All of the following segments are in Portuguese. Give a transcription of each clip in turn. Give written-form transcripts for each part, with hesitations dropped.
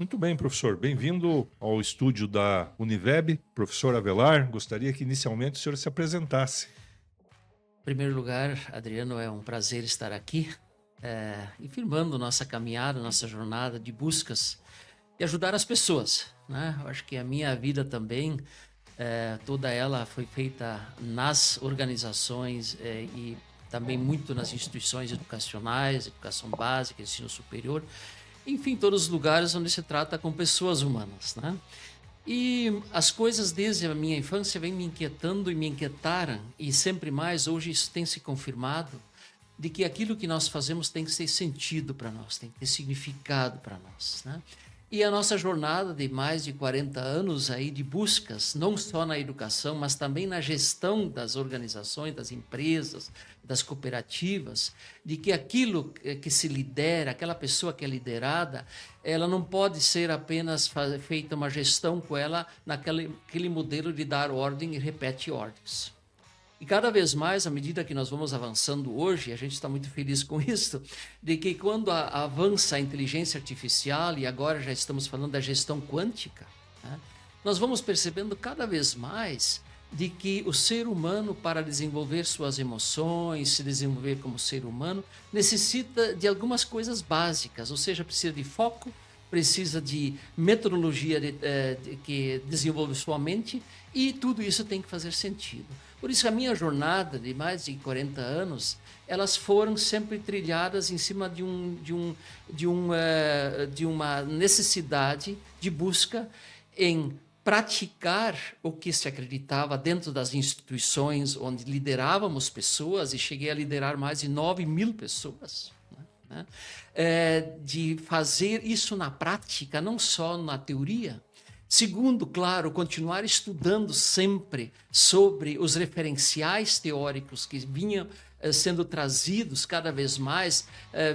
Muito bem, professor. Bem-vindo ao estúdio da Univeb. Professor Avelar, gostaria que inicialmente o senhor se apresentasse. Em primeiro lugar, Adriano, é um prazer estar aqui, e firmando nossa caminhada, nossa jornada de buscas e ajudar as pessoas, né? Eu acho que a minha vida também, toda ela foi feita nas organizações, e também muito nas instituições educacionais, educação básica, ensino superior, enfim, todos os lugares onde se trata com pessoas humanas, né? E as coisas desde a minha infância vêm me inquietando e me inquietaram, e sempre mais, hoje isso tem se confirmado, de que aquilo que nós fazemos tem que ter sentido para nós, tem que ter significado para nós, né? E a nossa jornada de mais de 40 anos aí de buscas, não só na educação, mas também na gestão das organizações, das empresas, das cooperativas, de que aquilo que se lidera, aquela pessoa que é liderada, ela não pode ser apenas feita uma gestão com ela naquele modelo de dar ordem e repete ordens. E cada vez mais, à medida que nós vamos avançando hoje, a gente está muito feliz com isso, de que quando avança a inteligência artificial, e agora já estamos falando da gestão quântica, né, nós vamos percebendo cada vez mais de que o ser humano, para desenvolver suas emoções, se desenvolver como ser humano, necessita de algumas coisas básicas, ou seja, precisa de foco, precisa de metodologia que desenvolve sua mente, e tudo isso tem que fazer sentido. Por isso, a minha jornada de mais de 40 anos, elas foram sempre trilhadas em cima de uma necessidade de busca em praticar o que se acreditava dentro das instituições onde liderávamos pessoas, e cheguei a liderar mais de 9.000 pessoas, né? De fazer isso na prática, não só na teoria. Segundo, claro, continuar estudando sempre sobre os referenciais teóricos que vinham sendo trazidos cada vez mais.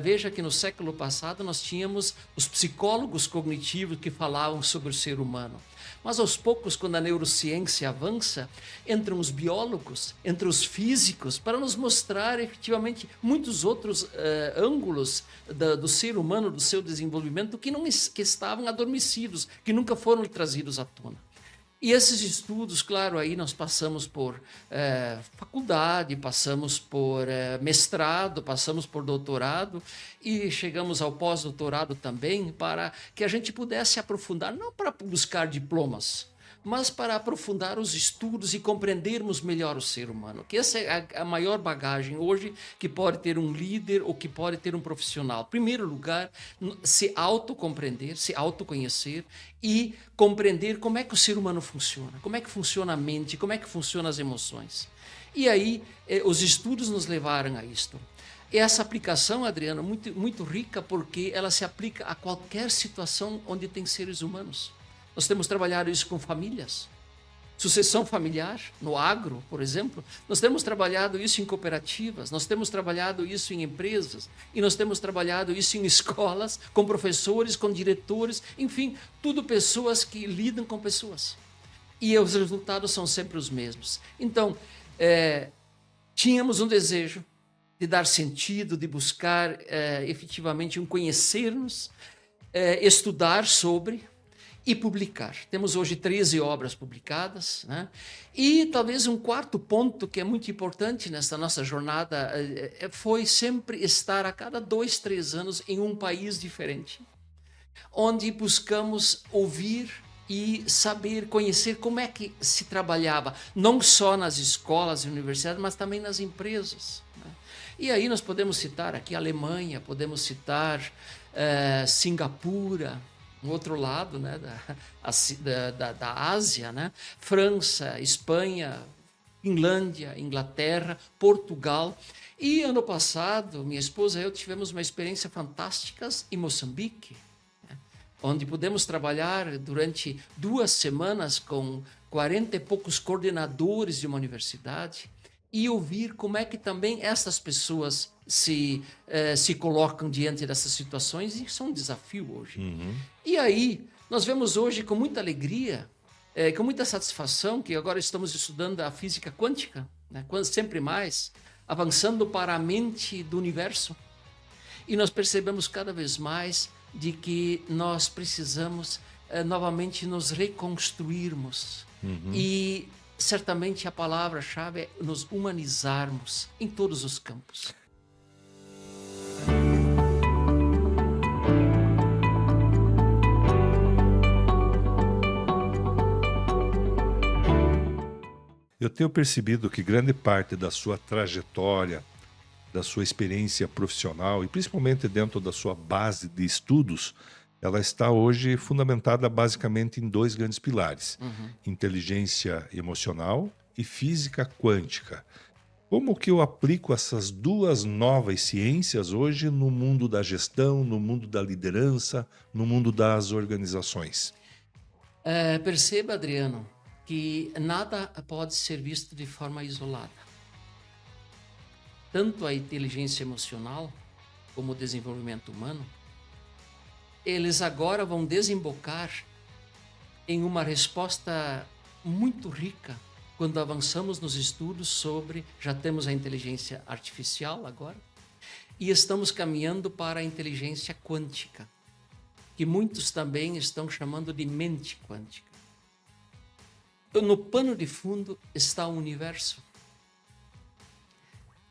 Veja que no século passado nós tínhamos os psicólogos cognitivos que falavam sobre o ser humano. Mas aos poucos, quando a neurociência avança, entram os biólogos, entram os físicos, para nos mostrar efetivamente muitos outros ângulos do ser humano, do seu desenvolvimento, que estavam adormecidos, que nunca foram trazidos à tona. E esses estudos, claro, aí nós passamos por faculdade, passamos por mestrado, passamos por doutorado e chegamos ao pós-doutorado também, para que a gente pudesse aprofundar, não para buscar diplomas, mas para aprofundar os estudos e compreendermos melhor o ser humano. Que essa é a maior bagagem hoje que pode ter um líder ou que pode ter um profissional. Em primeiro lugar, se autocompreender, se autoconhecer e compreender como é que o ser humano funciona, como é que funciona a mente, como é que funcionam as emoções. E aí, os estudos nos levaram a isto. Essa aplicação, Adriano, muito, muito rica, porque ela se aplica a qualquer situação onde tem seres humanos. Nós temos trabalhado isso com famílias, sucessão familiar, no agro, por exemplo. Nós temos trabalhado isso em cooperativas, nós temos trabalhado isso em empresas, e nós temos trabalhado isso em escolas, com professores, com diretores, enfim, tudo pessoas que lidam com pessoas. E os resultados são sempre os mesmos. Então, tínhamos um desejo de dar sentido, de buscar efetivamente um conhecer-nos, estudar sobre e publicar. Temos hoje 13 obras publicadas, né? E talvez um quarto ponto que é muito importante nessa nossa jornada foi sempre estar a cada 2, 3 anos em um país diferente, onde buscamos ouvir e saber, conhecer como é que se trabalhava, não só nas escolas e universidades, mas também nas empresas, né? E aí nós podemos citar aqui a Alemanha, podemos citar Singapura, no outro lado, né, da Ásia, né? França, Espanha, Finlândia, Inglaterra, Portugal. E ano passado, minha esposa e eu tivemos uma experiência fantástica em Moçambique, né, onde pudemos trabalhar durante 2 semanas com 40 e poucos coordenadores de uma universidade e ouvir como é que também essas pessoas se colocam diante dessas situações, e isso é um desafio hoje. E aí, nós vemos hoje com muita alegria, com muita satisfação, que agora estamos estudando a física quântica, né, sempre mais, avançando para a mente do universo. E nós percebemos cada vez mais de que nós precisamos novamente nos reconstruirmos. E certamente a palavra-chave é nos humanizarmos em todos os campos. Eu tenho percebido que grande parte da sua trajetória, da sua experiência profissional e principalmente dentro da sua base de estudos, ela está hoje fundamentada basicamente em dois grandes pilares: inteligência emocional e física quântica. Como que eu aplico essas duas novas ciências hoje no mundo da gestão, no mundo da liderança, no mundo das organizações? Perceba, Adriano, que nada pode ser visto de forma isolada. Tanto a inteligência emocional como o desenvolvimento humano, eles agora vão desembocar em uma resposta muito rica quando avançamos nos estudos sobre, já temos a inteligência artificial agora, e estamos caminhando para a inteligência quântica, que muitos também estão chamando de mente quântica. No pano de fundo está o universo.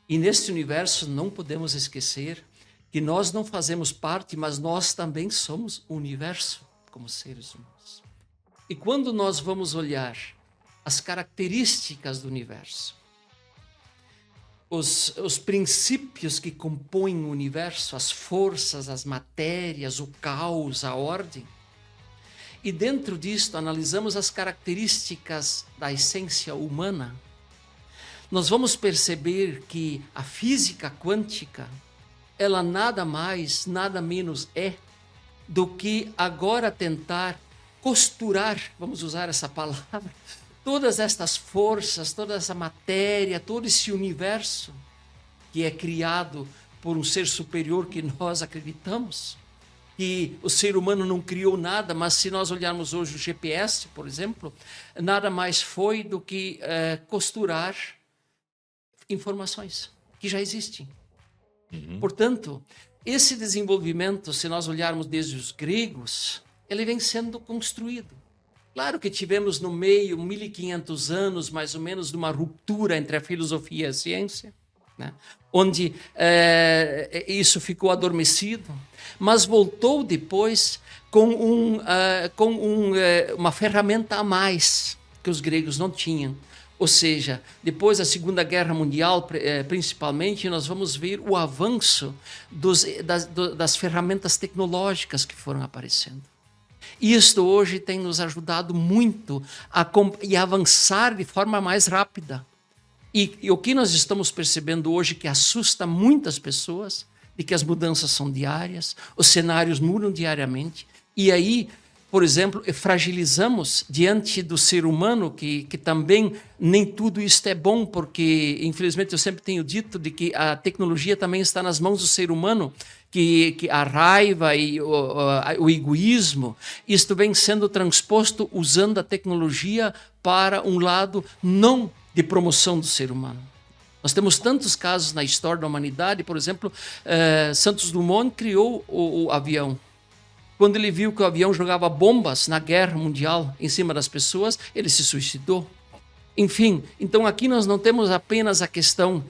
E neste universo não podemos esquecer que nós não fazemos parte, mas nós também somos o universo como seres humanos. E quando nós vamos olhar as características do universo, os princípios que compõem o universo, as forças, as matérias, o caos, a ordem, e dentro disto analisamos as características da essência humana, nós vamos perceber que a física quântica, ela nada mais, nada menos é do que agora tentar costurar, vamos usar essa palavra, todas estas forças, toda essa matéria, todo esse universo que é criado por um ser superior que nós acreditamos, que o ser humano não criou nada, mas se nós olharmos hoje o GPS, por exemplo, nada mais foi do que costurar informações que já existem. Portanto, esse desenvolvimento, se nós olharmos desde os gregos, ele vem sendo construído. Claro que tivemos no meio 1500 anos, mais ou menos, de uma ruptura entre a filosofia e a ciência, né? Onde isso ficou adormecido, mas voltou depois com uma ferramenta a mais que os gregos não tinham. Ou seja, depois da Segunda Guerra Mundial, principalmente, nós vamos ver o avanço das ferramentas tecnológicas que foram aparecendo. Isto hoje tem nos ajudado muito a avançar de forma mais rápida. E o que nós estamos percebendo hoje que assusta muitas pessoas, de que as mudanças são diárias, os cenários mudam diariamente, e aí, por exemplo, fragilizamos diante do ser humano, que também nem tudo isto é bom, porque, infelizmente, eu sempre tenho dito de que a tecnologia também está nas mãos do ser humano, que a raiva e o egoísmo, isto vem sendo transposto usando a tecnologia para um lado não de promoção do ser humano. Nós temos tantos casos na história da humanidade, por exemplo, Santos Dumont criou o avião. Quando ele viu que o avião jogava bombas na guerra mundial em cima das pessoas, ele se suicidou. Enfim, então aqui nós não temos apenas a questão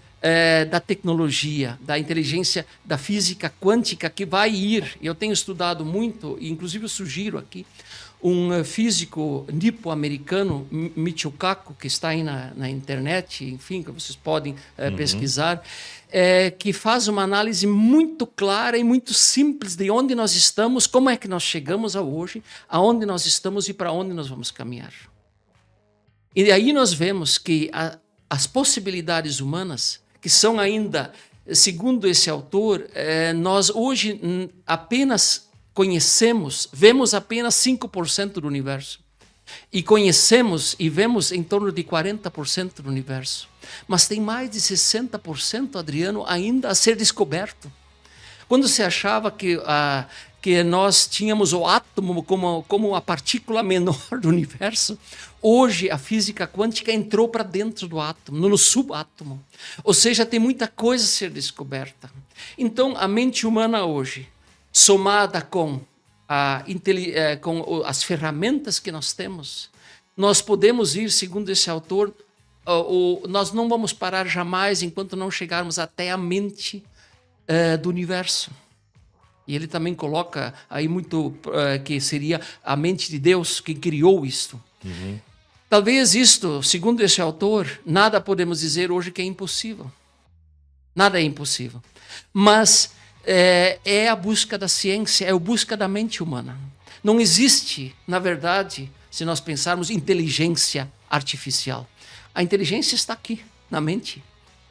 da tecnologia, da inteligência, da física quântica que vai ir. Eu tenho estudado muito, e inclusive eu sugiro aqui, um físico nipo-americano, Michio Kaku, que está aí na internet, enfim, que vocês podem pesquisar, que faz uma análise muito clara e muito simples de onde nós estamos, como é que nós chegamos a hoje, aonde nós estamos e para onde nós vamos caminhar. E aí nós vemos que as possibilidades humanas, que são ainda, segundo esse autor, nós hoje apenas vemos apenas 5% do universo. E conhecemos e vemos em torno de 40% do universo. Mas tem mais de 60%, Adriano, ainda a ser descoberto. Quando se achava que nós tínhamos o átomo como a partícula menor do universo, hoje a física quântica entrou para dentro do átomo, no subátomo. Ou seja, tem muita coisa a ser descoberta. Então, a mente humana hoje, somada com com as ferramentas que nós temos, nós podemos ir, segundo esse autor, nós não vamos parar jamais enquanto não chegarmos até a mente do universo. E ele também coloca aí muito que seria a mente de Deus que criou isto. Uhum. Talvez isto, segundo esse autor, nada podemos dizer hoje que é impossível. Nada é impossível. Mas é a busca da ciência, é a busca da mente humana. Não existe, na verdade, se nós pensarmos, inteligência artificial. A inteligência está aqui, na mente.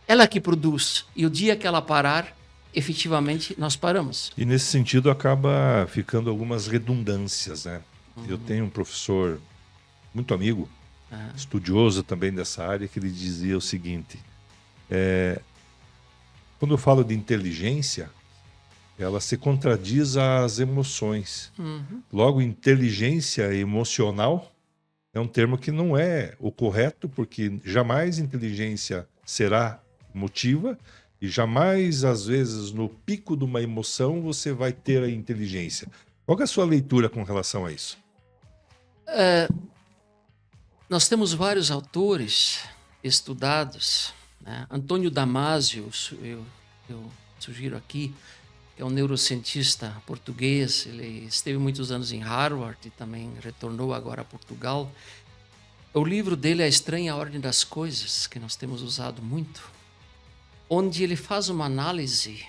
Ela que produz. E o dia que ela parar, efetivamente, nós paramos. E nesse sentido acaba ficando algumas redundâncias, né? Eu tenho um professor muito amigo, estudioso também dessa área, que ele dizia o seguinte: quando eu falo de inteligência, ela se contradiz às emoções. Logo, inteligência emocional é um termo que não é o correto, porque jamais inteligência será emotiva e jamais, às vezes, no pico de uma emoção, você vai ter a inteligência. Qual que é a sua leitura com relação a isso? Nós temos vários autores estudados, né? Antônio Damasio, eu sugiro aqui, que é um neurocientista português. Ele esteve muitos anos em Harvard e também retornou agora a Portugal. O livro dele é A Estranha Ordem das Coisas, que nós temos usado muito, onde ele faz uma análise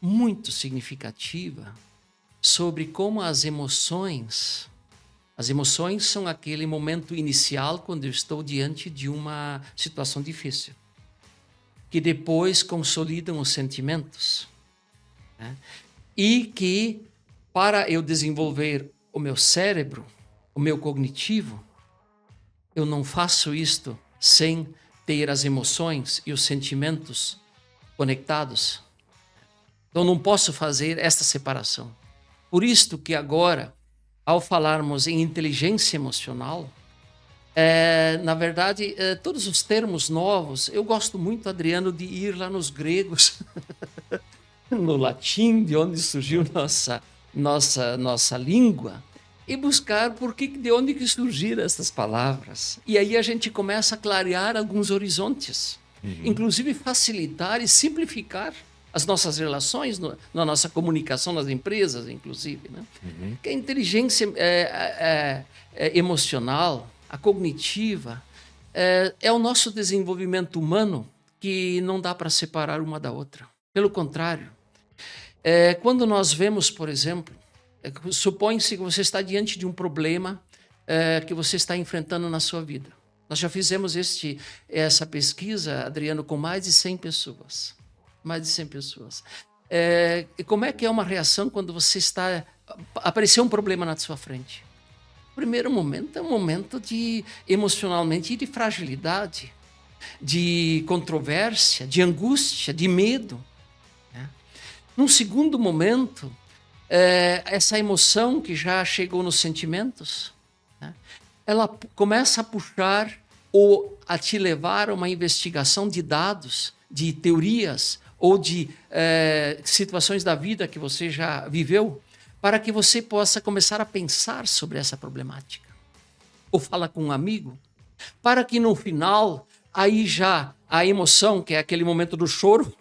muito significativa sobre como as emoções são aquele momento inicial quando eu estou diante de uma situação difícil, que depois consolidam os sentimentos, né? E que, para eu desenvolver o meu cérebro, o meu cognitivo, eu não faço isto sem ter as emoções e os sentimentos conectados. Então não posso fazer esta separação. Por isto que agora, ao falarmos em inteligência emocional, na verdade, todos os termos novos, eu gosto muito, Adriano, de ir lá nos gregos, no latim, de onde surgiu nossa língua, e buscar de onde que surgiram essas palavras. E aí a gente começa a clarear alguns horizontes, inclusive facilitar e simplificar as nossas relações, na nossa comunicação nas empresas, inclusive, né? Que a inteligência emocional, a cognitiva, é o nosso desenvolvimento humano que não dá para separar uma da outra. Pelo contrário, quando nós vemos, por exemplo, supõe-se que você está diante de um problema que você está enfrentando na sua vida. Nós já fizemos essa pesquisa, Adriano, com mais de 100 pessoas. Mais de 100 pessoas. E como é que é uma reação quando apareceu um problema na sua frente? O primeiro momento é um momento emocionalmente de fragilidade, de controvérsia, de angústia, de medo, né? Num segundo momento, essa emoção que já chegou nos sentimentos, né, ela começa a puxar ou a te levar a uma investigação de dados, de teorias ou de situações da vida que você já viveu, para que você possa começar a pensar sobre essa problemática. Ou fala com um amigo, para que no final, aí já a emoção, que é aquele momento do choro,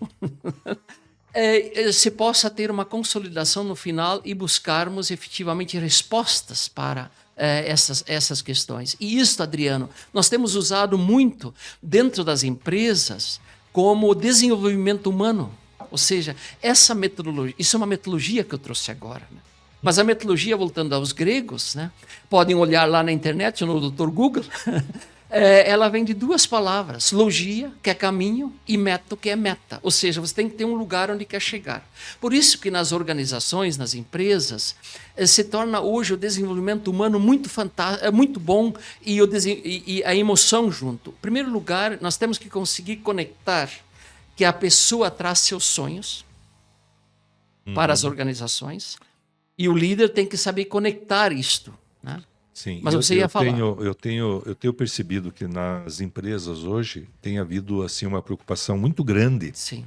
se possa ter uma consolidação no final e buscarmos efetivamente respostas para essas questões. E isso, Adriano, nós temos usado muito dentro das empresas como desenvolvimento humano. Ou seja, essa metodologia, isso é uma metodologia que eu trouxe agora, né? Mas a metodologia, voltando aos gregos, né, podem olhar lá na internet, no Dr. Google, ela vem de duas palavras: logia, que é caminho, e meto, que é meta. Ou seja, você tem que ter um lugar onde quer chegar. Por isso que nas organizações, nas empresas, se torna hoje o desenvolvimento humano muito fantástico, muito bom, e a emoção junto. Em primeiro lugar, nós temos que conseguir conectar que a pessoa traz seus sonhos para as organizações, e o líder tem que saber conectar isto, né? Sim, mas você ia falar. Eu tenho percebido que nas empresas hoje tem havido assim uma preocupação muito grande, Sim,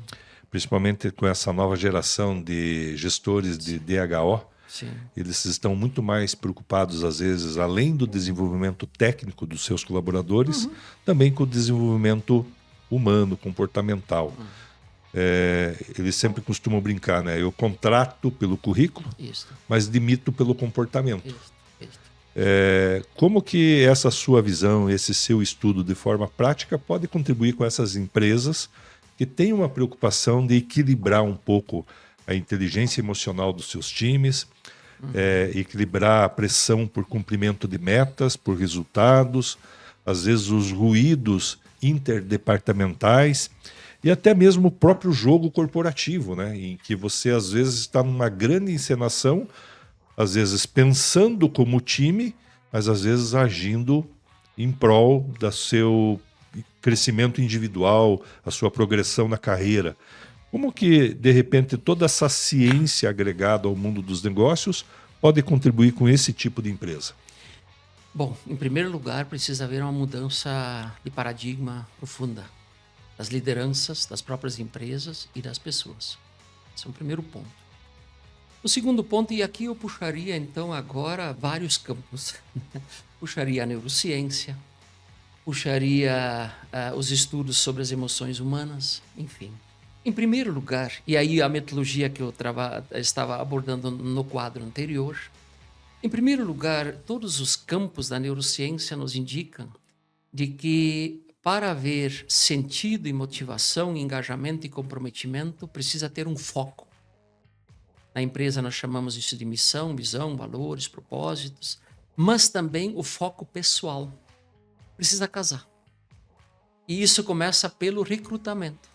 principalmente com essa nova geração de gestores de DHO, Sim. eles estão muito mais preocupados, às vezes, além do desenvolvimento técnico dos seus colaboradores, também com o desenvolvimento humano, comportamental. Eles sempre costumam brincar, né? Eu contrato pelo currículo, Isso. mas demito pelo comportamento. Isso. Como que essa sua visão, esse seu estudo de forma prática pode contribuir com essas empresas que têm uma preocupação de equilibrar um pouco a inteligência emocional dos seus times, equilibrar a pressão por cumprimento de metas, por resultados, às vezes os ruídos interdepartamentais e até mesmo o próprio jogo corporativo, né? Em que você às vezes está numa grande encenação, às vezes pensando como time, mas às vezes agindo em prol do seu crescimento individual, a sua progressão na carreira. Como que, de repente, toda essa ciência agregada ao mundo dos negócios pode contribuir com esse tipo de empresa? Bom, em primeiro lugar, precisa haver uma mudança de paradigma profunda das lideranças, das próprias empresas e das pessoas. Esse é o primeiro ponto. O segundo ponto, e aqui eu puxaria então agora vários campos. Puxaria a neurociência, puxaria os estudos sobre as emoções humanas, enfim. Em primeiro lugar, e aí a metodologia que eu estava abordando no quadro anterior, em primeiro lugar, todos os campos da neurociência nos indicam de que para haver sentido e motivação, engajamento e comprometimento, precisa ter um foco. Na empresa nós chamamos isso de missão, visão, valores, propósitos, mas também o foco pessoal. Precisa casar. E isso começa pelo recrutamento.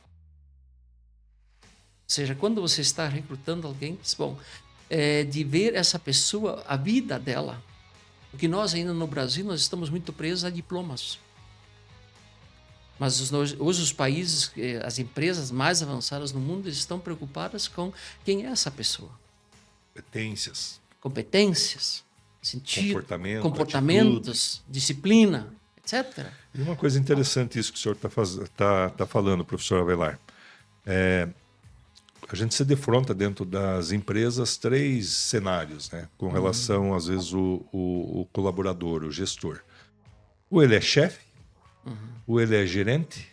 Ou seja, quando você está recrutando alguém, bom, de ver essa pessoa, a vida dela. Porque nós ainda no Brasil, nós estamos muito presos a diplomas. Mas hoje os países, as empresas mais avançadas no mundo estão preocupadas com quem é essa pessoa. Competências, sentido, comportamentos, disciplina, etc. E uma coisa interessante isso que o senhor está falando, professor Avelar. A gente se defronta dentro das empresas 3 cenários, né? Com relação, às vezes, o colaborador, o gestor. Ou ele é chefe, ou ele é gerente,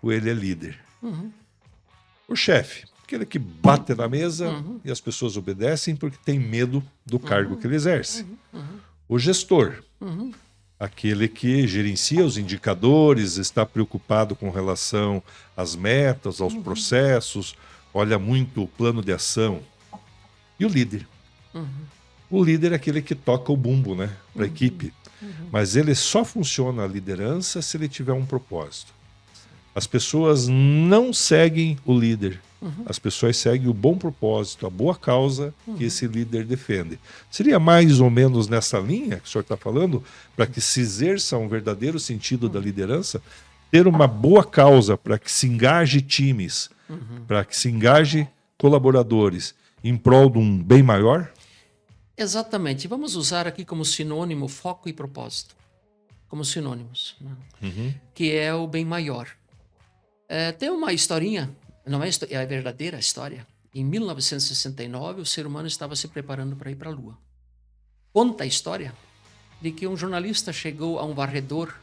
ou ele é líder. O chefe, aquele que bate na mesa e as pessoas obedecem porque tem medo do cargo que ele exerce. O gestor, aquele que gerencia os indicadores, está preocupado com relação às metas, aos processos, olha muito o plano de ação. E o líder. O líder é aquele que toca o bumbo, né, para a equipe. Mas ele só funciona a liderança se ele tiver um propósito. As pessoas não seguem o líder. As pessoas seguem o bom propósito, a boa causa que esse líder defende. Seria mais ou menos nessa linha que o senhor está falando, para que se exerça um verdadeiro sentido da liderança, ter uma boa causa para que se engaje times, para que se engaje colaboradores em prol de um bem maior? Exatamente. Vamos usar aqui como sinônimo foco e propósito. Como sinônimos. Né? Que é o bem maior. Tem uma historinha, não é a verdadeira história. Em 1969, o ser humano estava se preparando para ir para a Lua. Conta a história de que um jornalista chegou a um varredor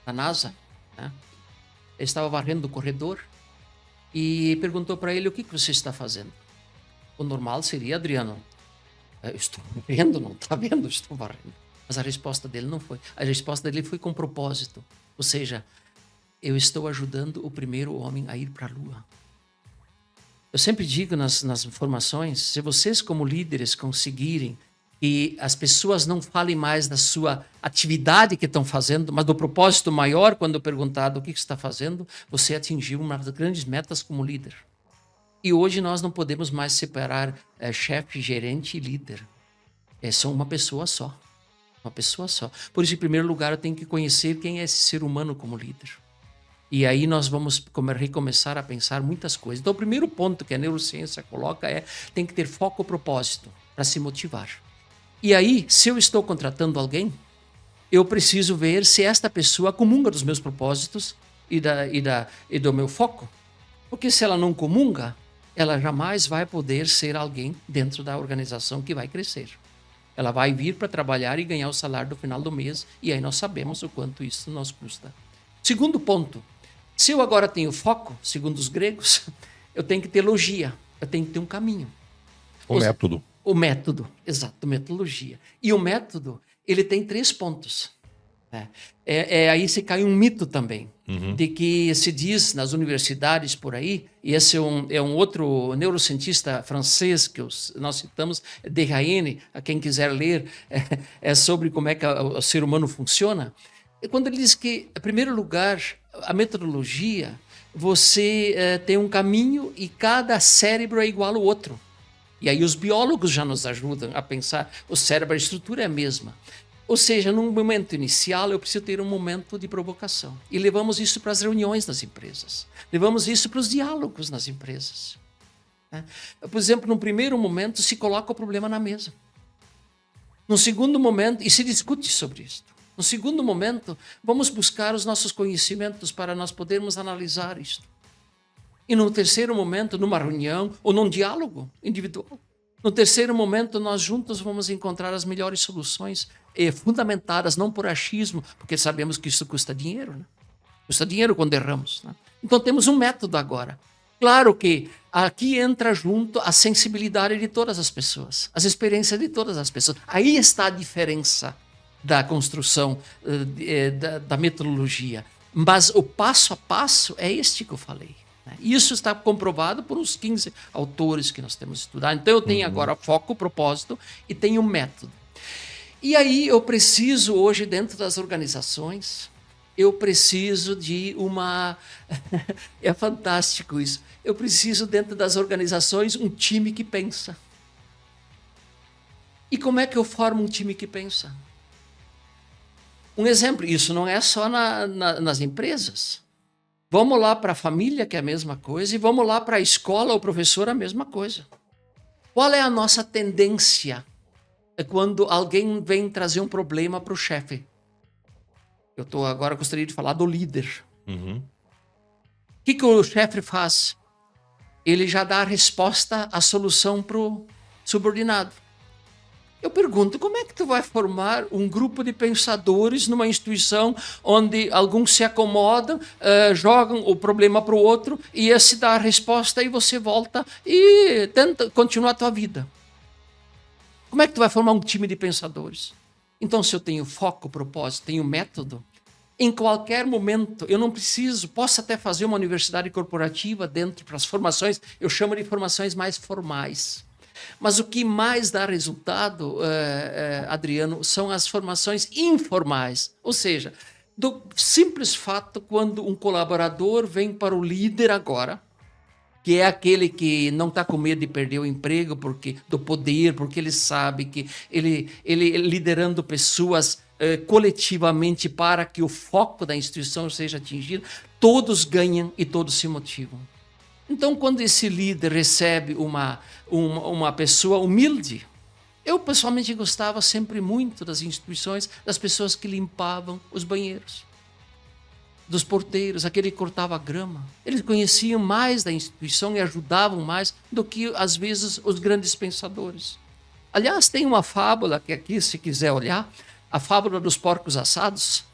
da NASA, né? Ele estava varrendo o corredor e perguntou para ele: o que você está fazendo? O normal seria: Adriano, eu estou vendo, não está vendo, estou varrendo. Mas a resposta dele não foi. A resposta dele foi com propósito. Ou seja, eu estou ajudando o primeiro homem a ir para a Lua. Eu sempre digo nas formações, se vocês como líderes conseguirem que as pessoas não falem mais da sua atividade que estão fazendo, mas do propósito maior, quando perguntado o que você está fazendo, você atingiu uma das grandes metas como líder. E hoje nós não podemos mais separar chefe, gerente e líder. É só uma pessoa só. Uma pessoa só. Por isso, em primeiro lugar, eu tenho que conhecer quem é esse ser humano como líder. E aí nós vamos recomeçar a pensar muitas coisas. Então, o primeiro ponto que a neurociência coloca tem que ter foco e propósito para se motivar. E aí, se eu estou contratando alguém, eu preciso ver se esta pessoa comunga dos meus propósitos e do meu foco. Porque se ela não comunga, ela jamais vai poder ser alguém dentro da organização que vai crescer. Ela vai vir para trabalhar e ganhar o salário no final do mês, e aí nós sabemos o quanto isso nos custa. Segundo ponto, se eu agora tenho foco, segundo os gregos, eu tenho que ter logia, eu tenho que ter um caminho. O método. O método, exato, metodologia. E o método, ele tem 3 pontos. Aí se cai um mito também, de que se diz nas universidades por aí, e esse é um outro neurocientista francês que nós citamos, Derrien, a quem quiser ler, é sobre como é que o ser humano funciona. E quando ele diz que, em primeiro lugar, a metodologia, você tem um caminho e cada cérebro é igual ao outro. E aí os biólogos já nos ajudam a pensar, o cérebro, a estrutura é a mesma. Ou seja, num momento inicial, eu preciso ter um momento de provocação. E levamos isso para as reuniões das empresas. Levamos isso para os diálogos nas empresas. Por exemplo, num primeiro momento, se coloca o problema na mesa. Num segundo momento, e se discute sobre isso. No segundo momento, vamos buscar os nossos conhecimentos para nós podermos analisar isso. E no terceiro momento, numa reunião ou num diálogo individual, no terceiro momento, nós juntos vamos encontrar as melhores soluções, fundamentadas não por achismo, porque sabemos que isso custa dinheiro, né? Custa dinheiro quando erramos, né? Então temos um método agora. Claro que aqui entra junto a sensibilidade de todas as pessoas, as experiências de todas as pessoas. Aí está a diferença da construção da metodologia. Mas o passo a passo é este que eu falei. Isso está comprovado por uns 15 autores que nós temos estudado. Então eu tenho agora foco, propósito e tenho método. E aí eu preciso hoje, dentro das organizações, eu preciso de uma... É fantástico isso. Eu preciso, dentro das organizações, um time que pensa. E como é que eu formo um time que pensa? Um exemplo, isso não é só nas empresas. Vamos lá para a família, que é a mesma coisa, e vamos lá para a escola, o professor, a mesma coisa. Qual é a nossa tendência quando alguém vem trazer um problema para o chefe? Agora gostaria de falar do líder. O que o chefe faz? Ele já dá a resposta, a solução para o subordinado. Eu pergunto, como é que tu vai formar um grupo de pensadores numa instituição onde alguns se acomodam, jogam o problema para o outro e esse dá a resposta e você volta e tenta continuar a tua vida? Como é que tu vai formar um time de pensadores? Então, se eu tenho foco, propósito, tenho método, em qualquer momento, eu não posso até fazer uma universidade corporativa dentro para as formações, eu chamo de formações mais formais. Mas o que mais dá resultado, Adriano, são as formações informais. Ou seja, do simples fato quando um colaborador vem para o líder agora, que é aquele que não está com medo de perder o emprego do poder, porque ele sabe que ele liderando pessoas coletivamente para que o foco da instituição seja atingido, todos ganham e todos se motivam. Então, quando esse líder recebe uma pessoa humilde, eu pessoalmente gostava sempre muito das instituições, das pessoas que limpavam os banheiros, dos porteiros, aquele que cortava a grama. Eles conheciam mais da instituição e ajudavam mais do que, às vezes, os grandes pensadores. Aliás, tem uma fábula que aqui, se quiser olhar, a fábula dos porcos assados.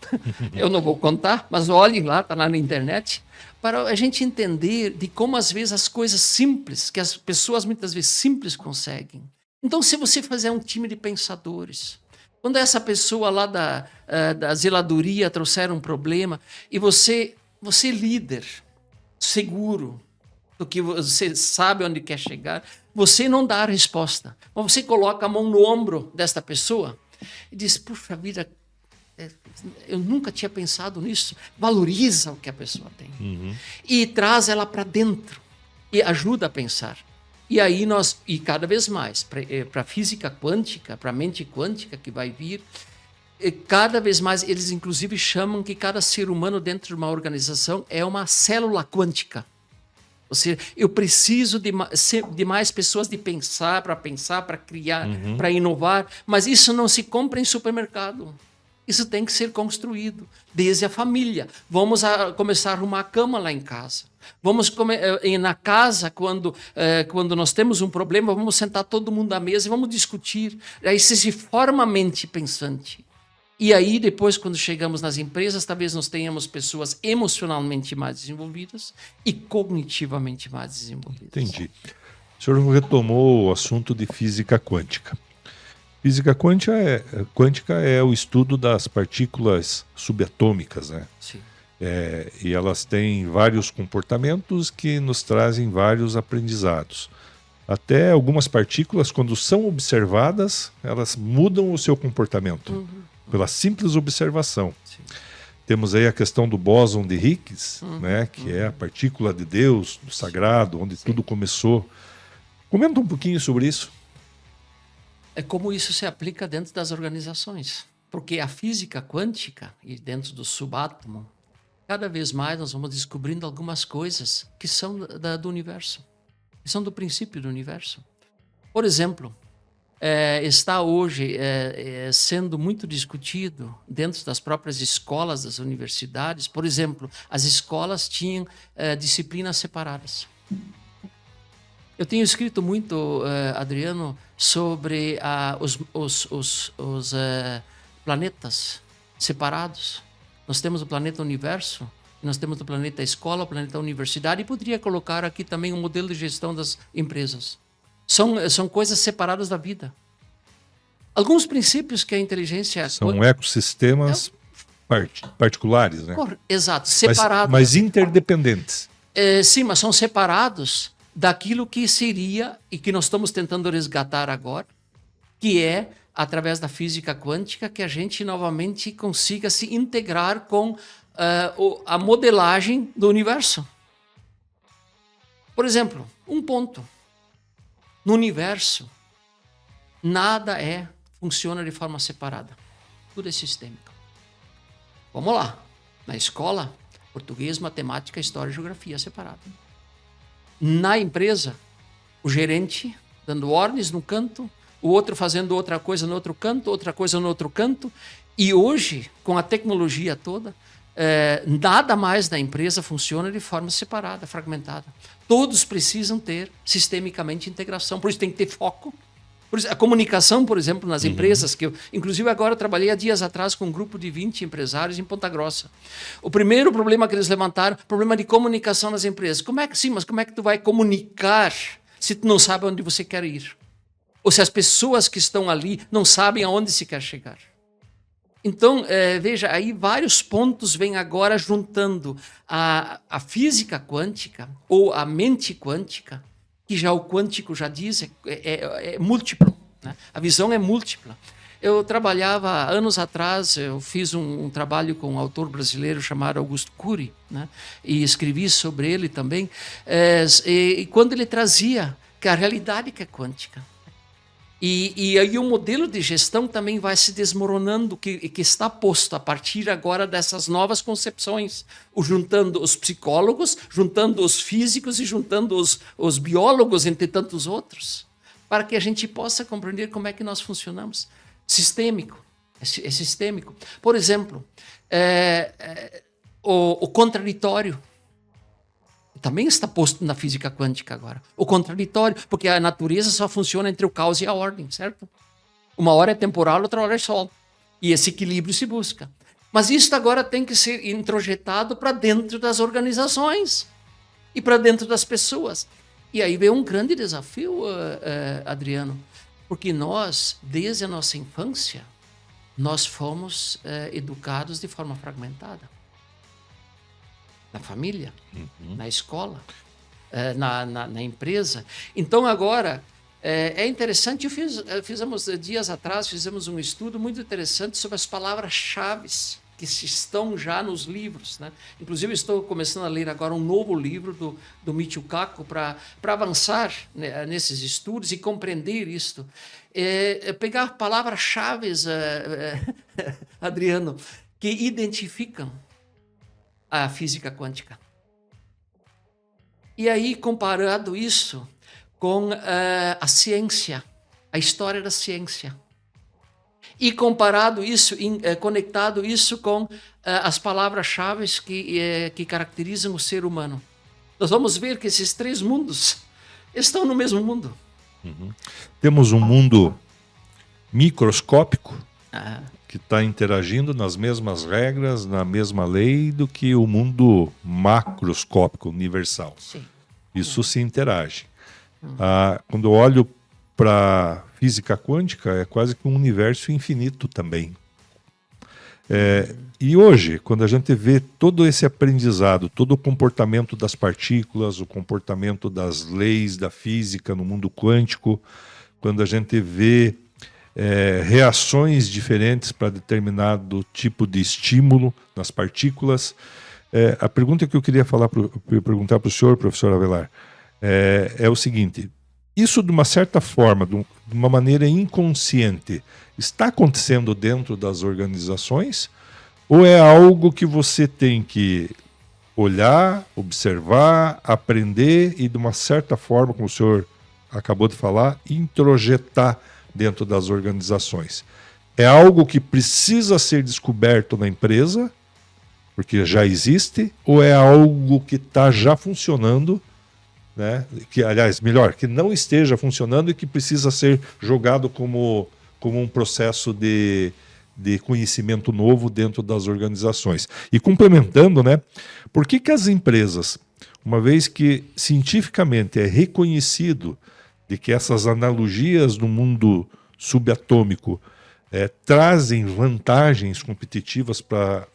Eu não vou contar, mas olhem lá, está lá na internet, para a gente entender de como, às vezes, as coisas simples, que as pessoas muitas vezes simples conseguem. Então, se você fizer um time de pensadores, quando essa pessoa lá da zeladoria trouxer um problema, e você líder, seguro, do que você sabe onde quer chegar, você não dá a resposta, mas você coloca a mão no ombro desta pessoa e diz, puxa vida, eu nunca tinha pensado nisso. Valoriza o que a pessoa tem. E traz ela para dentro e ajuda a pensar. E aí e cada vez mais, para a física quântica, para a mente quântica que vai vir, cada vez mais eles inclusive chamam que cada ser humano dentro de uma organização é uma célula quântica. Ou seja, eu preciso de mais pessoas de pensar, para criar, para inovar, mas isso não se compra em supermercado. Isso tem que ser construído desde a família. Vamos começar a arrumar a cama lá em casa. Vamos na casa, quando nós temos um problema, vamos sentar todo mundo à mesa e vamos discutir. Aí se forma a mente pensante. E aí, depois, quando chegamos nas empresas, talvez nós tenhamos pessoas emocionalmente mais desenvolvidas e cognitivamente mais desenvolvidas. Entendi. O senhor retomou o assunto de física quântica. Física quântica é o estudo das partículas subatômicas, né? Sim. E elas têm vários comportamentos que nos trazem vários aprendizados. Até algumas partículas, quando são observadas, elas mudam o seu comportamento, pela simples observação. Sim. Temos aí a questão do bóson de Higgs, né, que é a partícula de Deus, do sagrado, onde tudo começou. Comenta um pouquinho sobre isso. É como isso se aplica dentro das organizações. Porque a física quântica, e dentro do subátomo, cada vez mais nós vamos descobrindo algumas coisas que são do universo, que são do princípio do universo. Por exemplo, está hoje sendo muito discutido dentro das próprias escolas, das universidades. Por exemplo, as escolas tinham disciplinas separadas. Eu tenho escrito muito, Adriano, sobre os planetas separados. Nós temos o planeta Universo, nós temos o planeta Escola, o planeta Universidade, e poderia colocar aqui também um modelo de gestão das empresas. São coisas separadas da vida. Alguns princípios que a inteligência... São ecossistemas particulares, né? Exato, separados. Mas interdependentes. Sim, mas são separados daquilo que seria, e que nós estamos tentando resgatar agora, que é, através da física quântica, que a gente novamente consiga se integrar com a modelagem do universo. Por exemplo, um ponto. No universo, nada funciona de forma separada. Tudo é sistêmico. Vamos lá. Na escola, português, matemática, história e geografia separado. Na empresa, o gerente dando ordens num canto, o outro fazendo outra coisa no outro canto, outra coisa no outro canto. E hoje, com a tecnologia toda, nada mais na empresa funciona de forma separada, fragmentada. Todos precisam ter sistemicamente integração, por isso tem que ter foco. Por isso, a comunicação, por exemplo, nas empresas, que eu, inclusive agora eu trabalhei há dias atrás com um grupo de 20 empresários em Ponta Grossa. O primeiro problema que eles levantaram, problema de comunicação nas empresas. Mas como é que tu vai comunicar se tu não sabe onde você quer ir? Ou se as pessoas que estão ali não sabem aonde se quer chegar? Então, veja, aí vários pontos vêm agora juntando a física quântica ou a mente quântica, que já o quântico já diz, é múltiplo, né? A visão é múltipla. Eu trabalhava, anos atrás, eu fiz um trabalho com um autor brasileiro chamado Augusto Cury, né? E escrevi sobre ele também, e quando ele trazia que a realidade que é quântica, e aí o modelo de gestão também vai se desmoronando, que está posto a partir agora dessas novas concepções, juntando os psicólogos, juntando os físicos e juntando os biólogos, entre tantos outros, para que a gente possa compreender como é que nós funcionamos. Sistêmico. É sistêmico. Por exemplo, o contraditório também está posto na física quântica agora. O contraditório, porque a natureza só funciona entre o caos e a ordem, certo? Uma hora é temporal, outra hora é sol. E esse equilíbrio se busca. Mas isso agora tem que ser introjetado para dentro das organizações e para dentro das pessoas. E aí vem um grande desafio, Adriano, porque nós, desde a nossa infância, nós fomos educados de forma fragmentada. Na família, na escola, na empresa. Então, agora, é interessante, fizemos dias atrás, fizemos um estudo muito interessante sobre as palavras-chave que estão já nos livros, né? Inclusive, estou começando a ler agora um novo livro do Michio Kaku para avançar, né, nesses estudos e compreender isto. Pegar palavras-chave, Adriano, que identificam a física quântica. E aí, comparado isso com a ciência, a história da ciência. E conectado isso com as palavras-chave que caracterizam o ser humano. Nós vamos ver que esses 3 mundos estão no mesmo mundo. Temos um mundo microscópico que está interagindo nas mesmas regras, na mesma lei do que o mundo macroscópico, universal. Sim. Isso se interage. Quando eu olho para física quântica, é quase que um universo infinito também. E hoje, quando a gente vê todo esse aprendizado, todo o comportamento das partículas, o comportamento das leis da física no mundo quântico, quando a gente vê reações diferentes para determinado tipo de estímulo nas partículas, a pergunta que eu queria perguntar para o senhor, professor Avelar, é o seguinte: isso, de uma certa forma, de uma maneira inconsciente, está acontecendo dentro das organizações? Ou é algo que você tem que olhar, observar, aprender e, de uma certa forma, como o senhor acabou de falar, introjetar dentro das organizações? É algo que precisa ser descoberto na empresa, porque já existe, ou é algo que está já funcionando, né? Que, aliás, melhor, que não esteja funcionando e que precisa ser jogado como um processo de conhecimento novo dentro das organizações? E complementando, né, por que as empresas, uma vez que cientificamente é reconhecido de que essas analogias do mundo subatômico trazem vantagens competitivas para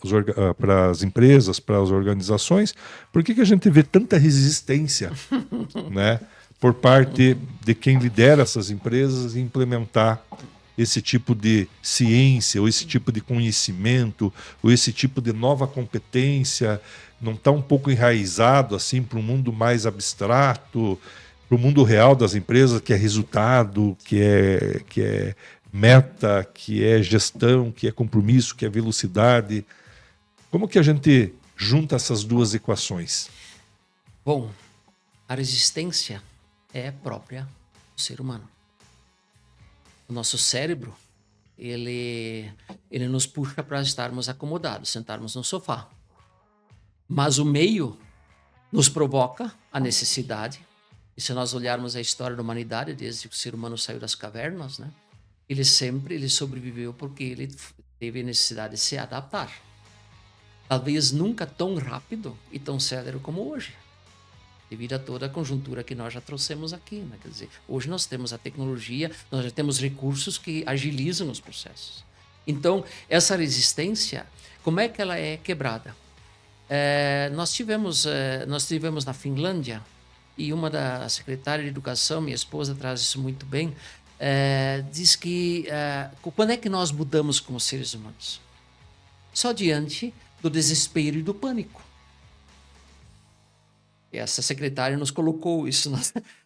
as empresas, para as organizações, por que a gente vê tanta resistência, né, por parte de quem lidera essas empresas em implementar esse tipo de ciência, ou esse tipo de conhecimento, ou esse tipo de nova competência? Não está um pouco enraizado assim para um mundo mais abstrato, para o mundo real das empresas, que é resultado, que é meta, que é gestão, que é compromisso, que é velocidade? Como que a gente junta essas duas equações? Bom, a resistência é própria do ser humano. O nosso cérebro, ele nos puxa para estarmos acomodados, sentarmos no sofá. Mas o meio nos provoca a necessidade. E se nós olharmos a história da humanidade, desde que o ser humano saiu das cavernas, né, ele sobreviveu porque ele teve necessidade de se adaptar. Talvez nunca tão rápido e tão célere como hoje, devido a toda a conjuntura que nós já trouxemos aqui, né? Quer dizer, hoje nós temos a tecnologia, nós já temos recursos que agilizam os processos. Então, essa resistência, como é que ela é quebrada? Nós tivemos na Finlândia, e uma da secretária de Educação, minha esposa, traz isso muito bem, diz que quando é que nós mudamos como seres humanos? Só diante do desespero e do pânico. E essa secretária nos colocou isso.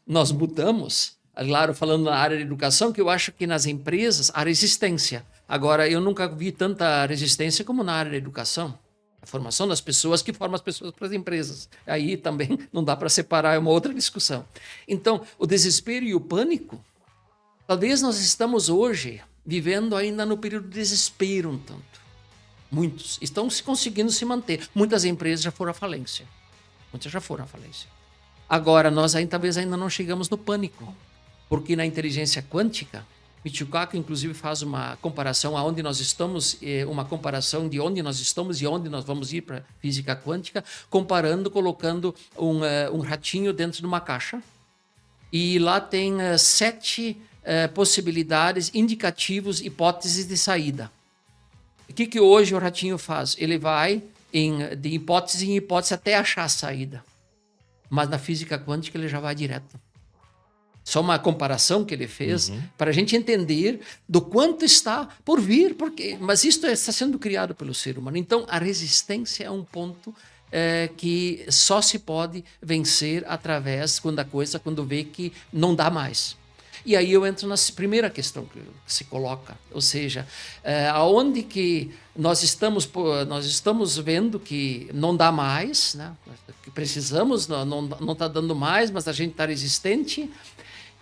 Nós mudamos, claro, falando na área de educação, que eu acho que nas empresas há resistência. Agora, eu nunca vi tanta resistência como na área da educação. A formação das pessoas que formam as pessoas para as empresas. Aí também não dá para separar, é uma outra discussão. Então, o desespero e o pânico, talvez nós estamos hoje vivendo ainda no período de desespero um tanto. Muitos estão conseguindo se manter. Muitas empresas já foram à falência. Muitas já foram à falência. Agora, nós talvez ainda não chegamos no pânico, porque na inteligência quântica, Michio Kaku, inclusive, faz uma comparação aonde nós estamos, uma comparação de onde nós estamos e onde nós vamos ir para física quântica, colocando um ratinho dentro de uma caixa, e lá tem 7 possibilidades, indicativos, hipóteses de saída. O que hoje o ratinho faz? Ele vai de hipótese em hipótese até achar a saída. Mas na física quântica ele já vai direto. Só uma comparação que ele fez para a gente entender do quanto está por vir. Mas isso está sendo criado pelo ser humano. Então, a resistência é um ponto que só se pode vencer através quando vê que não dá mais. E aí eu entro na primeira questão que se coloca, ou seja, aonde que nós estamos vendo que não dá mais, né? Que precisamos, não está dando mais, mas a gente está resistente.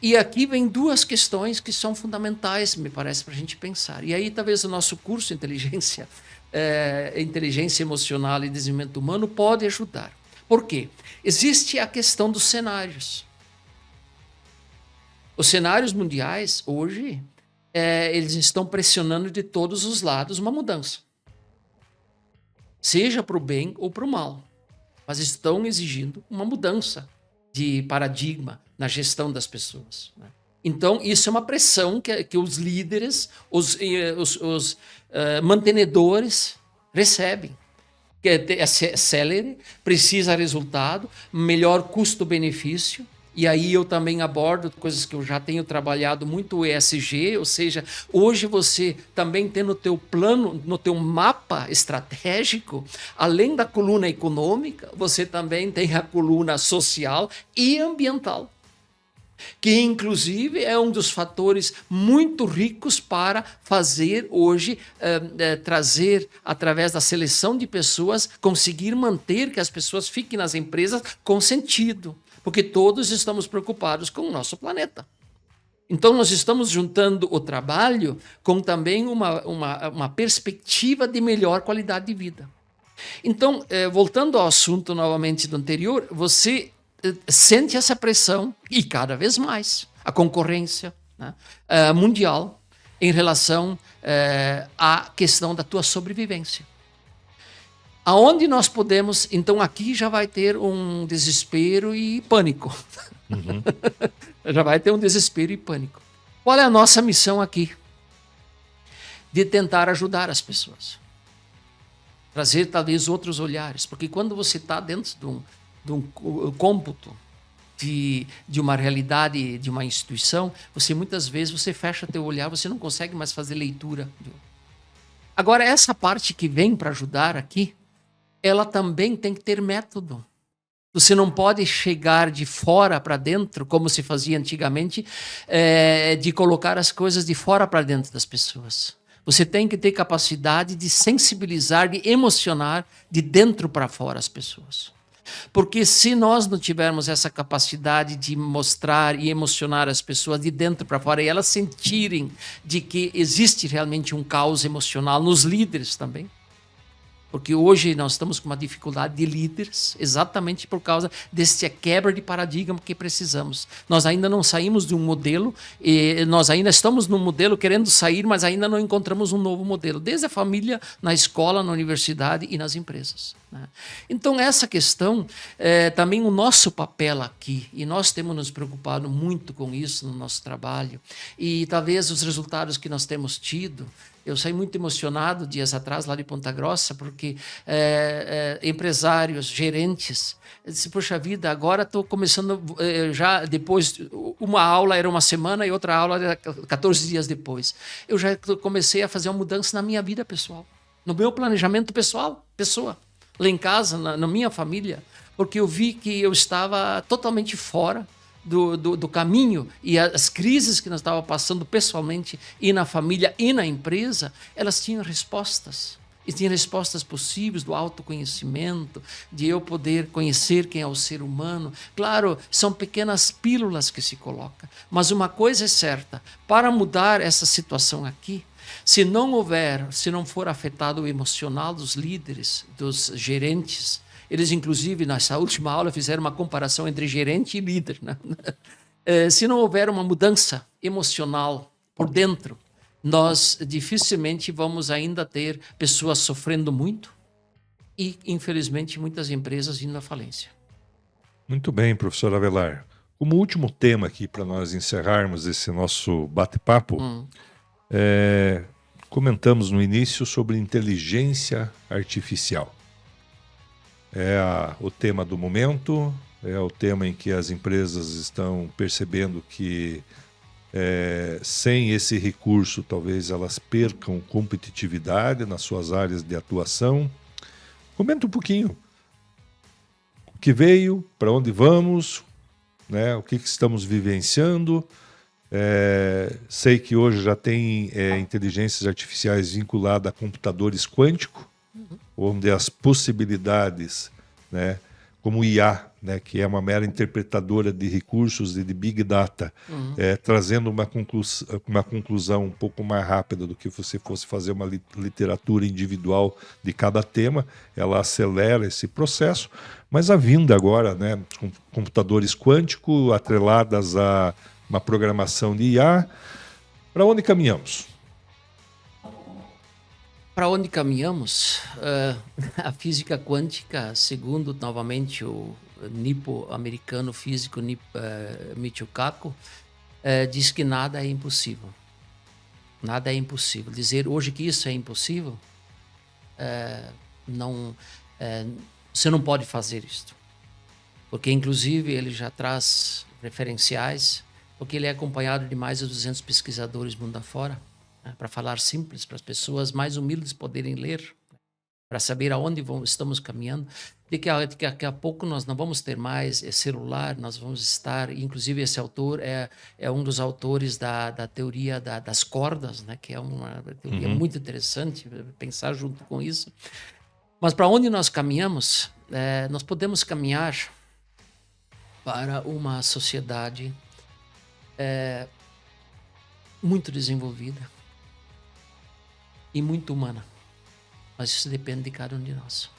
E aqui vem duas questões que são fundamentais, me parece, para a gente pensar. E aí talvez o nosso curso Inteligência Emocional e Desenvolvimento Humano pode ajudar. Por quê? Existe a questão dos cenários. Os cenários mundiais, hoje, eles estão pressionando de todos os lados uma mudança. Seja para o bem ou para o mal. Mas estão exigindo uma mudança de paradigma na gestão das pessoas. Né? Então, isso é uma pressão que os líderes, os mantenedores recebem. Que é célere, precisa resultado, melhor custo-benefício. E aí eu também abordo coisas que eu já tenho trabalhado muito, o ESG, ou seja, hoje você também tem no teu plano, no teu mapa estratégico, além da coluna econômica, você também tem a coluna social e ambiental, que inclusive é um dos fatores muito ricos para fazer hoje, trazer através da seleção de pessoas, conseguir manter que as pessoas fiquem nas empresas com sentido. Porque todos estamos preocupados com o nosso planeta. Então, nós estamos juntando o trabalho com também uma perspectiva de melhor qualidade de vida. Então, voltando ao assunto novamente do anterior, você sente essa pressão, e cada vez mais, a concorrência, né, mundial em relação à questão da tua sobrevivência. Aonde nós podemos, então aqui já vai ter um desespero e pânico. Uhum. Já vai ter um desespero e pânico. Qual é a nossa missão aqui? De tentar ajudar as pessoas. Trazer talvez outros olhares. Porque quando você está dentro de um cômputo de uma realidade, de uma instituição, você muitas vezes você fecha teu olhar, você não consegue mais fazer leitura. Agora, essa parte que vem para ajudar aqui, ela também tem que ter método. Você não pode chegar de fora para dentro, como se fazia antigamente, de colocar as coisas de fora para dentro das pessoas. Você tem que ter capacidade de sensibilizar, de emocionar de dentro para fora as pessoas. Porque se nós não tivermos essa capacidade de mostrar e emocionar as pessoas de dentro para fora, e elas sentirem de que existe realmente um caos emocional nos líderes também, porque hoje nós estamos com uma dificuldade de líderes, exatamente por causa dessa quebra de paradigma que precisamos. Nós ainda não saímos de um modelo, e nós ainda estamos num modelo querendo sair, mas ainda não encontramos um novo modelo, desde a família, na escola, na universidade e nas empresas. Né? Então, essa questão, também o nosso papel aqui, e nós temos nos preocupado muito com isso no nosso trabalho, e talvez os resultados que nós temos tido. Eu saí muito emocionado dias atrás lá de Ponta Grossa, porque empresários, gerentes, disse, poxa vida, agora estou começando, já depois, uma aula era uma semana e outra aula era 14 dias depois. Eu já comecei a fazer uma mudança na minha vida pessoal, no meu planejamento pessoal, lá em casa, na minha família, porque eu vi que eu estava totalmente fora do caminho, e as crises que nós estávamos passando pessoalmente e na família e na empresa, elas tinham respostas. E tinham respostas possíveis do autoconhecimento, de eu poder conhecer quem é o ser humano. Claro, são pequenas pílulas que se colocam, mas uma coisa é certa, para mudar essa situação aqui, se não for afetado o emocional dos líderes, dos gerentes, eles, inclusive, nessa última aula, fizeram uma comparação entre gerente e líder. Né? Se não houver uma mudança emocional por dentro, nós dificilmente vamos ainda ter pessoas sofrendo muito e, infelizmente, muitas empresas indo à falência. Muito bem, professor Avelar. Como último tema aqui, para nós encerrarmos esse nosso bate-papo, comentamos no início sobre inteligência artificial. É o tema do momento, é o tema em que as empresas estão percebendo que sem esse recurso talvez elas percam competitividade nas suas áreas de atuação. Comenta um pouquinho o que veio, para onde vamos, né, o que estamos vivenciando. Sei que hoje já tem inteligências artificiais vinculadas a computadores quânticos, onde as possibilidades, né, como IA, né, que é uma mera interpretadora de recursos e de Big Data, trazendo uma conclusão um pouco mais rápida do que você fosse fazer uma literatura individual de cada tema, ela acelera esse processo, mas a vinda agora, né, com computadores quânticos atreladas a uma programação de IA, para onde caminhamos? Para onde caminhamos? A física quântica, segundo novamente o nipo-americano físico Michio Kaku, diz que nada é impossível. Nada é impossível. Dizer hoje que isso é impossível, você não pode fazer isto. Porque, inclusive, ele já traz referenciais, porque ele é acompanhado de mais de 200 pesquisadores mundo afora, para falar simples, para as pessoas mais humildes poderem ler, para saber aonde estamos caminhando, de que daqui a pouco nós não vamos ter mais celular, nós vamos estar, inclusive esse autor é um dos autores da teoria das cordas, né, que é uma teoria muito interessante, pensar junto com isso. Mas para onde nós caminhamos, nós podemos caminhar para uma sociedade muito desenvolvida e muito humana. Mas isso depende de cada um de nós.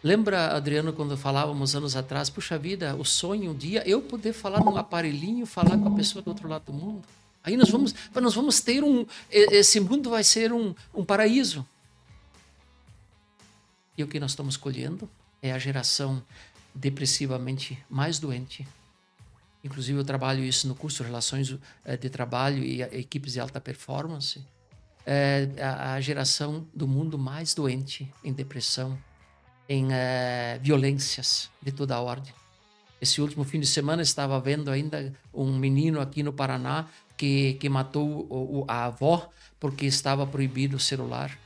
Lembra, Adriano, quando falávamos anos atrás, puxa vida, o sonho um dia eu poder falar num aparelhinho, falar com a pessoa do outro lado do mundo. Aí nós vamos ter esse mundo vai ser um paraíso. E o que nós estamos colhendo é a geração depressivamente mais doente. Inclusive eu trabalho isso no curso de Relações de Trabalho e Equipes de Alta Performance. A geração do mundo mais doente em depressão, em violências de toda a ordem. Esse último fim de semana estava vendo ainda um menino aqui no Paraná que matou a avó porque estava proibido o celular.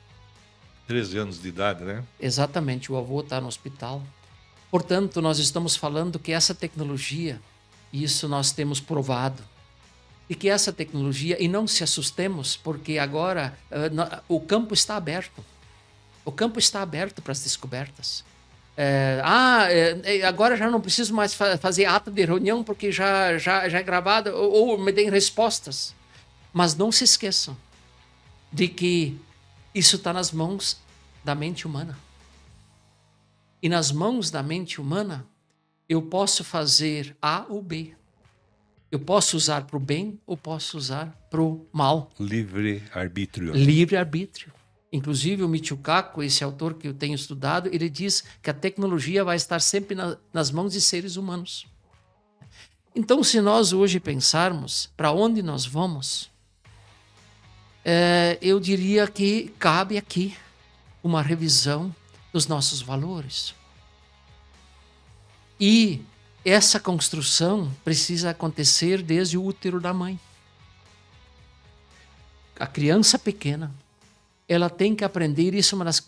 13 anos de idade, né? Exatamente, o avô está no hospital. Portanto, nós estamos falando que essa tecnologia, isso nós temos provado, e que essa tecnologia, e não se assustemos, porque agora o campo está aberto. O campo está aberto para as descobertas. Agora já não preciso mais fazer ata de reunião, porque já é gravado, ou me deem respostas. Mas não se esqueçam de que isso está nas mãos da mente humana. E nas mãos da mente humana, eu posso fazer A ou B. Eu posso usar para o bem ou posso usar para o mal. Livre-arbítrio. Livre-arbítrio. Inclusive o Michio Kaku, esse autor que eu tenho estudado, ele diz que a tecnologia vai estar sempre nas mãos de seres humanos. Então, se nós hoje pensarmos para onde nós vamos, eu diria que cabe aqui uma revisão dos nossos valores. E essa construção precisa acontecer desde o útero da mãe. A criança pequena, ela tem que aprender, isso é uma das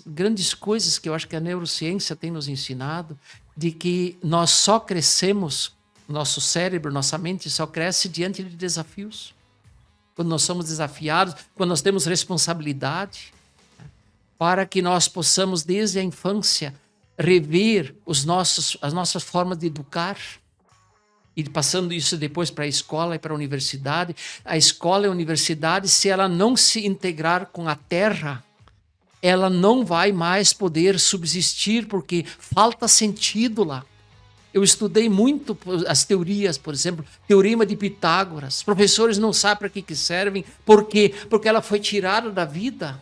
grandes coisas que eu acho que a neurociência tem nos ensinado, de que nós só crescemos, nosso cérebro, nossa mente só cresce diante de desafios. Quando nós somos desafiados, quando nós temos responsabilidade, para que nós possamos, desde a infância, rever as nossas formas de educar, e passando isso depois para a escola e para a universidade. A escola e a universidade, se ela não se integrar com a terra, ela não vai mais poder subsistir, porque falta sentido lá. Eu estudei muito as teorias, por exemplo, Teorema de Pitágoras. Os professores não sabem para que servem. Por quê? Porque ela foi tirada da vida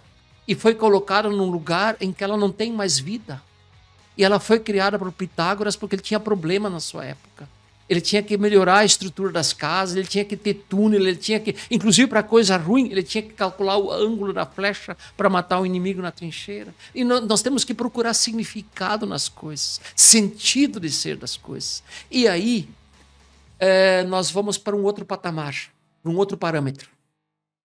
e foi colocada num lugar em que ela não tem mais vida. E ela foi criada por Pitágoras porque ele tinha problema na sua época. Ele tinha que melhorar a estrutura das casas, ele tinha que ter túnel, ele tinha que, inclusive para coisa ruim, ele tinha que calcular o ângulo da flecha para matar o inimigo na trincheira. E nós temos que procurar significado nas coisas, sentido de ser das coisas. E aí, nós vamos para um outro patamar, para um outro parâmetro.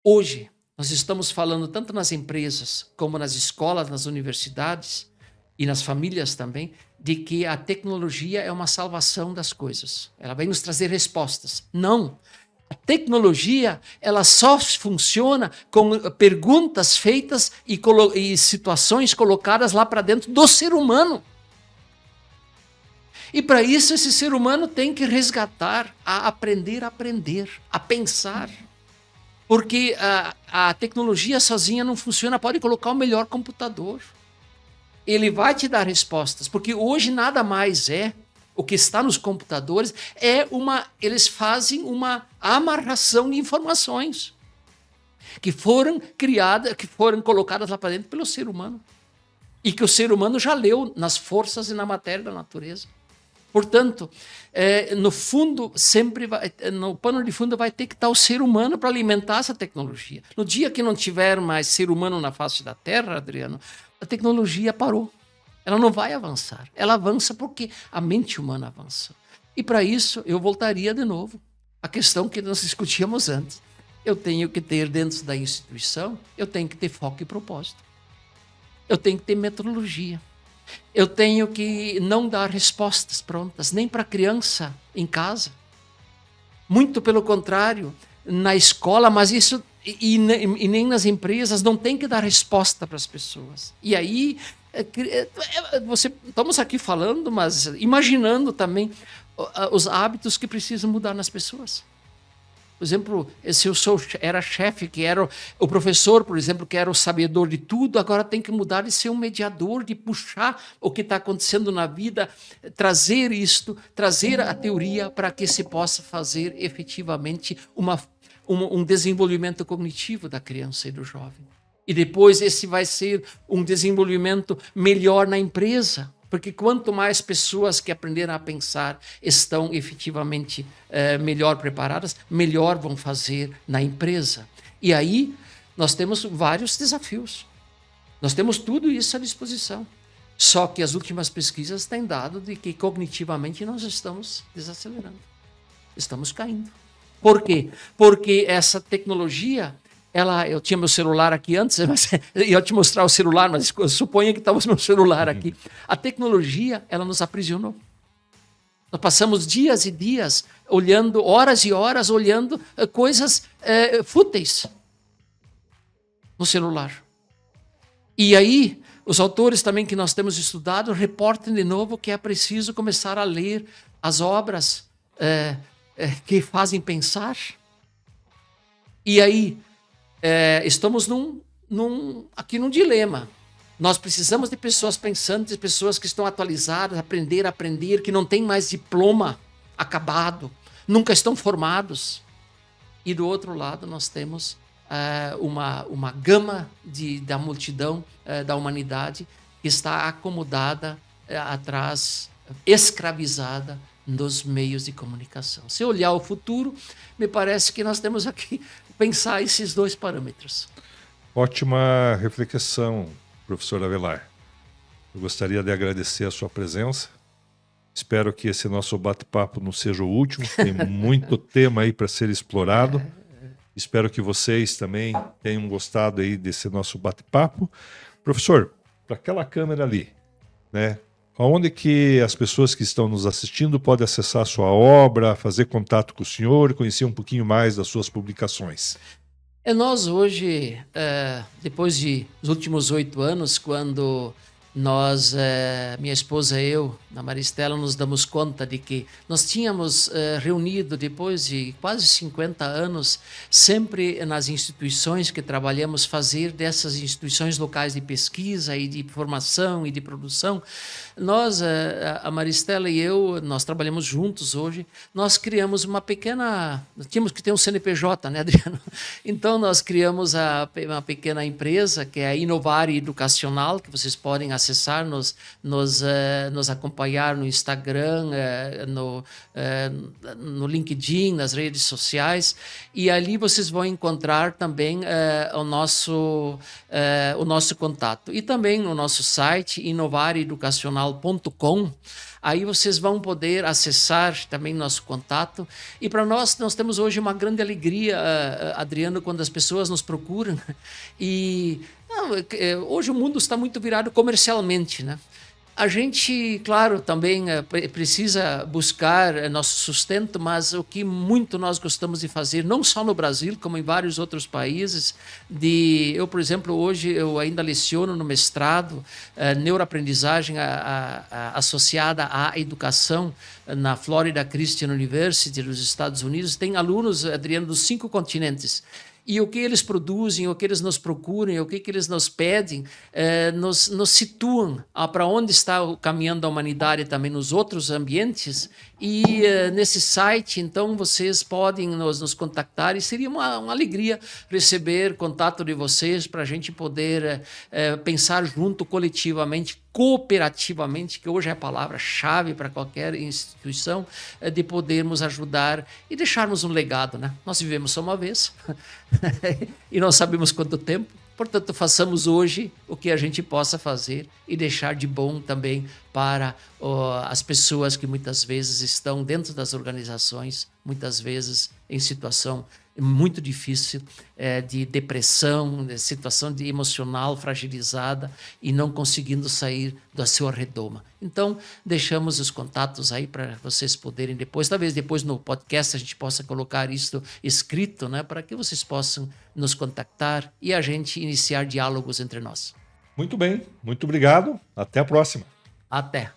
Hoje, nós estamos falando tanto nas empresas, como nas escolas, nas universidades, e nas famílias também, de que a tecnologia é uma salvação das coisas. Ela vai nos trazer respostas. Não. A tecnologia, ela só funciona com perguntas feitas e situações colocadas lá para dentro do ser humano. E para isso esse ser humano tem que resgatar, a aprender, a pensar. Porque a tecnologia sozinha não funciona, pode colocar o melhor computador. Ele vai te dar respostas, porque hoje nada mais o que está nos computadores eles fazem uma amarração de informações que foram criadas, que foram colocadas lá para dentro pelo ser humano. E que o ser humano já leu nas forças e na matéria da natureza. Portanto, no fundo, no pano de fundo vai ter que estar o ser humano para alimentar essa tecnologia. No dia que não tiver mais ser humano na face da Terra, Adriano, a tecnologia parou. Ela não vai avançar. Ela avança porque a mente humana avança. E para isso, eu voltaria de novo à questão que nós discutíamos antes. Eu tenho que ter dentro da instituição, eu tenho que ter foco e propósito. Eu tenho que ter metodologia. Eu tenho que não dar respostas prontas, nem para a criança em casa. Muito pelo contrário, na escola, mas isso e nem nas empresas, não tem que dar resposta para as pessoas. E aí, estamos aqui falando, mas imaginando também os hábitos que precisam mudar nas pessoas. Por exemplo, se eu era chefe, que era o professor, por exemplo, que era o sabedor de tudo, agora tem que mudar de ser um mediador, de puxar o que está acontecendo na vida, trazer a teoria para que se possa fazer efetivamente um desenvolvimento cognitivo da criança e do jovem. E depois esse vai ser um desenvolvimento melhor na empresa. Porque quanto mais pessoas que aprenderam a pensar estão efetivamente melhor preparadas, melhor vão fazer na empresa. E aí nós temos vários desafios. Nós temos tudo isso à disposição. Só que as últimas pesquisas têm dado de que cognitivamente nós estamos desacelerando. Estamos caindo. Por quê? Porque essa tecnologia... eu tinha meu celular aqui antes, mas eu ia te mostrar o celular, mas suponha que estava o meu celular aqui. A tecnologia, ela nos aprisionou. Nós passamos dias e dias olhando, horas e horas, olhando coisas fúteis no celular. E aí, os autores também que nós temos estudado reportam de novo que é preciso começar a ler as obras que fazem pensar. E aí, estamos aqui num dilema. Nós precisamos de pessoas pensantes, pessoas que estão atualizadas, aprender, que não têm mais diploma acabado, nunca estão formados. E do outro lado nós temos uma gama da multidão da humanidade que está acomodada atrás, escravizada nos meios de comunicação. Se olhar o futuro, me parece que nós temos aqui pensar esses dois parâmetros. Ótima reflexão, professor Avelar. Eu gostaria de agradecer a sua presença. Espero que esse nosso bate-papo não seja o último. Tem muito tema aí para ser explorado. Espero que vocês também tenham gostado aí desse nosso bate-papo. Professor, para aquela câmera ali, né? Onde que as pessoas que estão nos assistindo podem acessar a sua obra, fazer contato com o senhor, conhecer um pouquinho mais das suas publicações? Nós hoje, depois dos últimos 8 anos, quando nós, minha esposa e eu, a Maristela, nos damos conta de que nós tínhamos reunido, depois de quase 50 anos, sempre nas instituições que trabalhamos, fazer dessas instituições locais de pesquisa e de formação e de produção. Nós, a Maristela e eu, nós trabalhamos juntos hoje, nós criamos uma pequena... Tínhamos que ter um CNPJ, né, Adriano? Então, nós criamos uma pequena empresa, que é a Inovar Educacional, que vocês podem acessar, nos acompanhar no Instagram, no LinkedIn, nas redes sociais, e ali vocês vão encontrar também o nosso contato. E também no nosso site, inovareducacional.com, aí vocês vão poder acessar também nosso contato. E para nós temos hoje uma grande alegria, Adriano, quando as pessoas nos procuram. E hoje o mundo está muito virado comercialmente, né? A gente, claro, também precisa buscar nosso sustento, mas o que muito nós gostamos de fazer, não só no Brasil, como em vários outros países, eu, por exemplo, hoje eu ainda leciono no mestrado neuroaprendizagem associada à educação na Florida Christian University dos Estados Unidos. Tem alunos, Adriano, dos 5 continentes. E o que eles produzem, o que eles nos procuram, o que eles nos pedem, nos situam para onde está caminhando a humanidade também nos outros ambientes. E nesse site, então, vocês podem nos contactar e seria uma alegria receber contato de vocês para a gente poder pensar junto, coletivamente, cooperativamente, que hoje é a palavra-chave para qualquer instituição, de podermos ajudar e deixarmos um legado, né? Nós vivemos só uma vez e não sabemos quanto tempo, portanto, façamos hoje o que a gente possa fazer e deixar de bom também para as pessoas que muitas vezes estão dentro das organizações, muitas vezes em situação muito difícil, de depressão, de situação emocional fragilizada e não conseguindo sair da sua redoma. Então, deixamos os contatos aí para vocês poderem depois, talvez depois no podcast a gente possa colocar isso escrito, né, para que vocês possam nos contactar e a gente iniciar diálogos entre nós. Muito bem, muito obrigado. Até a próxima. Até.